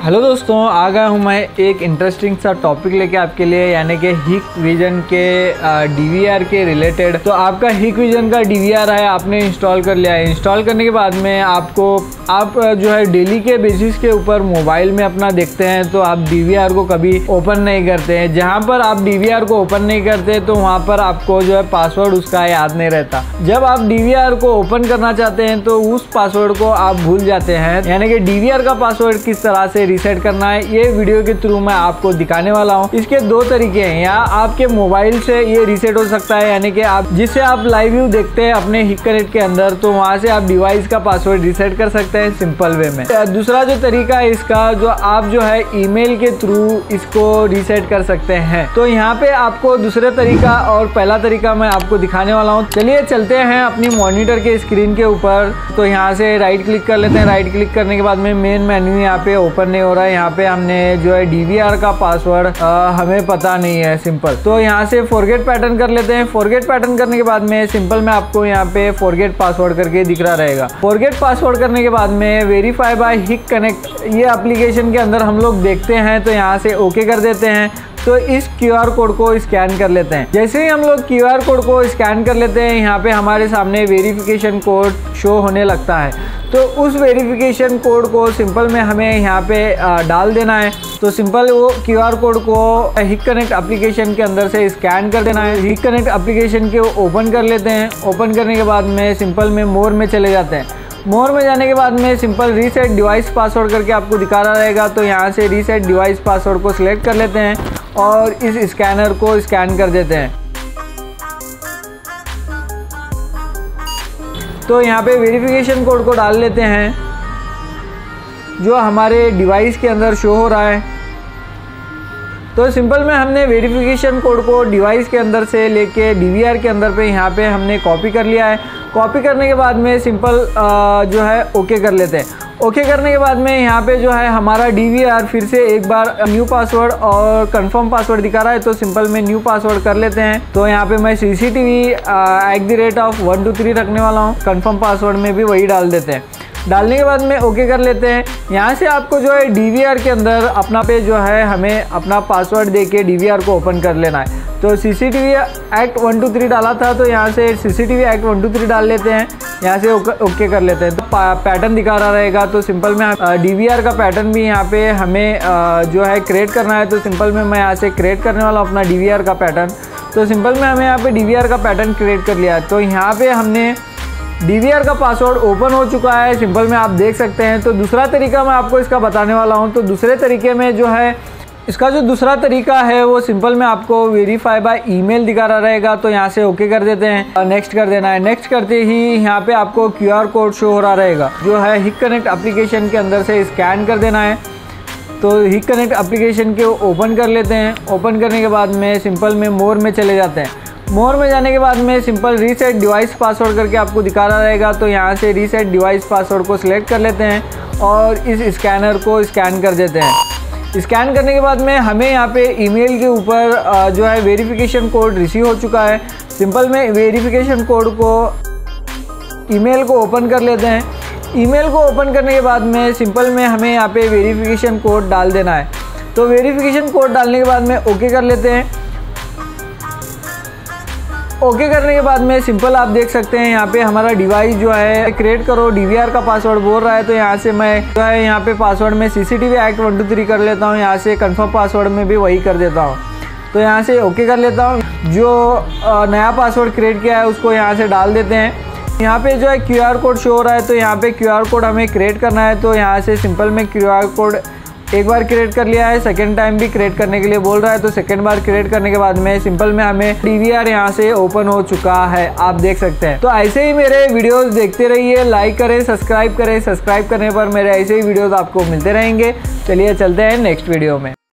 Hello दोस्तों, आ गया हूँ मैं एक इंटरेस्टिंग सा टॉपिक लेके आपके लिए, यानी कि Hikvision के DVR के रिलेटेड। तो आपका Hikvision का DVR है, आपने इंस्टॉल कर लिया है। इंस्टॉल करने के बाद में आप जो है डेली के बेसिस के ऊपर मोबाइल में अपना देखते हैं, तो आप DVR को कभी ओपन नहीं करते हैं। जहाँ पर आप DVR को ओपन नहीं करते तो वहाँ पर आपको जो है पासवर्ड उसका याद नहीं रहता। जब आप DVR को ओपन करना चाहते हैं तो उस पासवर्ड को आप भूल जाते हैं, यानी कि DVR का पासवर्ड किस तरह से रीसेट करना है, ये वीडियो के थ्रू मैं आपको दिखाने वाला हूँ। इसके दो तरीके हैं। या आपके मोबाइल से ये रीसेट हो सकता है, यानी कि आप जिससे आप लाइव व्यू देखते हैं अपने HikConnect के अंदर, तो वहाँ से आप डिवाइस का पासवर्ड रीसेट कर सकते हैं सिंपल वे में। दूसरा जो तरीका है इसका, जो आप जो है ईमेल के थ्रू इसको रीसेट कर सकते हैं। तो यहाँ पे आपको दूसरा तरीका और पहला तरीका मैं आपको दिखाने वाला हूँ। चलिए चलते हैं अपनी मॉनिटर के स्क्रीन के ऊपर। तो यहाँ से राइट क्लिक कर लेते हैं। राइट क्लिक करने के बाद में मेन मेन्यू यहाँ पे ओपन नहीं हो रहा है। यहाँ पे हमने जो है DVR का पासवर्ड हमें पता नहीं है सिंपल। तो यहाँ से फॉरगेट पैटर्न कर लेते हैं। फॉरगेट पैटर्न करने के बाद में सिंपल में आपको यहाँ पे फॉरगेट पासवर्ड करके दिख रहा रहेगा। फॉरगेट पासवर्ड करने के बाद में वेरीफाई बाय HikConnect ये एप्लीकेशन के अंदर हम लोग देखते हैं, तो यहाँ से ओके कर देते हैं। तो इस QR कोड को स्कैन कर लेते हैं। जैसे ही हम लोग QR कोड को स्कैन कर लेते हैं, यहाँ पे हमारे सामने वेरिफिकेशन कोड शो होने लगता है। तो उस वेरिफिकेशन कोड को सिंपल में हमें यहाँ पे डाल देना है। तो सिंपल वो QR कोड को HikConnect एप्लीकेशन के अंदर से स्कैन कर देना है। HikConnect एप्लीकेशन के ओपन कर लेते हैं। ओपन करने के बाद में सिंपल में मोर में चले जाते हैं। मोर में जाने के बाद में सिंपल रीसेट डिवाइस पासवर्ड करके आपको दिखा रहा रहेगा। तो यहाँ से रीसेट डिवाइस पासवर्ड को सिलेक्ट कर लेते हैं और इस स्कैनर को स्कैन कर देते हैं। तो यहाँ पे वेरिफिकेशन कोड को डाल लेते हैं जो हमारे डिवाइस के अंदर शो हो रहा है। तो सिंपल में हमने वेरिफिकेशन कोड को डिवाइस के अंदर से लेके DVR के अंदर पे यहाँ पे हमने कॉपी कर लिया है। कॉपी करने के बाद में सिंपल जो है ओके कर लेते हैं। ओके करने के बाद में यहाँ पे जो है हमारा DVR फिर से एक बार न्यू पासवर्ड और कंफर्म पासवर्ड दिखा रहा है। तो सिंपल में न्यू पासवर्ड कर लेते हैं। तो यहाँ पे मैं CCTV@123 रखने वाला हूँ। कंफर्म पासवर्ड में भी वही डाल देते हैं। डालने के बाद में ओके कर लेते हैं। यहाँ से आपको जो है DVR के अंदर अपना पे जो है हमें अपना पासवर्ड दे के DVR को ओपन कर लेना है। तो CCTV@123 डाला था, तो यहाँ से CCTV@123 डाल लेते हैं। यहाँ से ओके कर लेते हैं। तो पैटर्न दिखा रहा रहेगा। तो सिंपल में DVR का पैटर्न भी यहाँ पे हमें जो है क्रिएट करना है। तो सिंपल में मैं यहाँ से क्रिएट करने वाला हूँ अपना DVR का पैटर्न। तो सिंपल में हमें यहाँ पे DVR का पैटर्न क्रिएट कर लिया है। तो यहाँ पे हमने DVR का पासवर्ड ओपन हो चुका है, सिंपल में आप देख सकते हैं। तो दूसरा तरीका मैं आपको इसका बताने वाला हूं। तो दूसरे तरीके में जो है इसका जो दूसरा तरीका है वो सिंपल में आपको वेरीफाई बाय ईमेल दिखा रहा रहेगा। तो यहाँ से ओके कर देते हैं। नेक्स्ट कर देना है। नेक्स्ट करते ही यहाँ पे आपको QR कोड शो हो रहा रहेगा, जो है HikConnect एप्लीकेशन के अंदर से स्कैन कर देना है। तो HikConnect एप्लीकेशन के ओपन कर लेते हैं। ओपन करने के बाद में सिंपल में मोर में चले जाते हैं। मोर में जाने के बाद में सिंपल रीसेट डिवाइस पासवर्ड करके आपको दिखा रहा रहेगा। तो यहाँ से रीसेट डिवाइस पासवर्ड को सिलेक्ट कर लेते हैं और इस स्कैनर को स्कैन कर देते हैं। स्कैन करने के बाद में हमें यहाँ पे ईमेल के ऊपर जो है वेरिफिकेशन कोड रिसीव हो चुका है। सिंपल में वेरिफिकेशन कोड को ईमेल को ओपन कर लेते हैं। ईमेल को ओपन करने के बाद में सिंपल में हमें यहाँ पे वेरिफिकेशन कोड डाल देना है। तो वेरिफिकेशन कोड डालने के बाद में ओके कर लेते हैं। ओके करने के बाद में सिंपल आप देख सकते हैं यहाँ पे हमारा डिवाइस जो है क्रिएट करो DVR का पासवर्ड बोल रहा है। तो यहाँ से मैं जो है यहाँ पे पासवर्ड में CCTV@123 कर लेता हूँ। यहाँ से कंफर्म पासवर्ड में भी वही कर देता हूँ। तो यहाँ से ओके कर लेता हूँ। जो नया पासवर्ड क्रिएट किया है उसको यहाँ से डाल देते हैं। यहाँ पे जो है QR कोड शो हो रहा है। तो यहाँ पे QR कोड हमें क्रिएट करना है। तो यहाँ से सिंपल में QR कोड एक बार क्रिएट कर लिया है, सेकंड टाइम भी क्रिएट करने के लिए बोल रहा है। तो सेकंड बार क्रिएट करने के बाद में सिंपल में हमें DVR यहाँ से ओपन हो चुका है, आप देख सकते हैं। तो ऐसे ही मेरे वीडियोस देखते रहिए, लाइक करें, सब्सक्राइब करें। सब्सक्राइब करने पर मेरे ऐसे ही वीडियोस आपको मिलते रहेंगे। चलिए चलते हैं नेक्स्ट वीडियो में।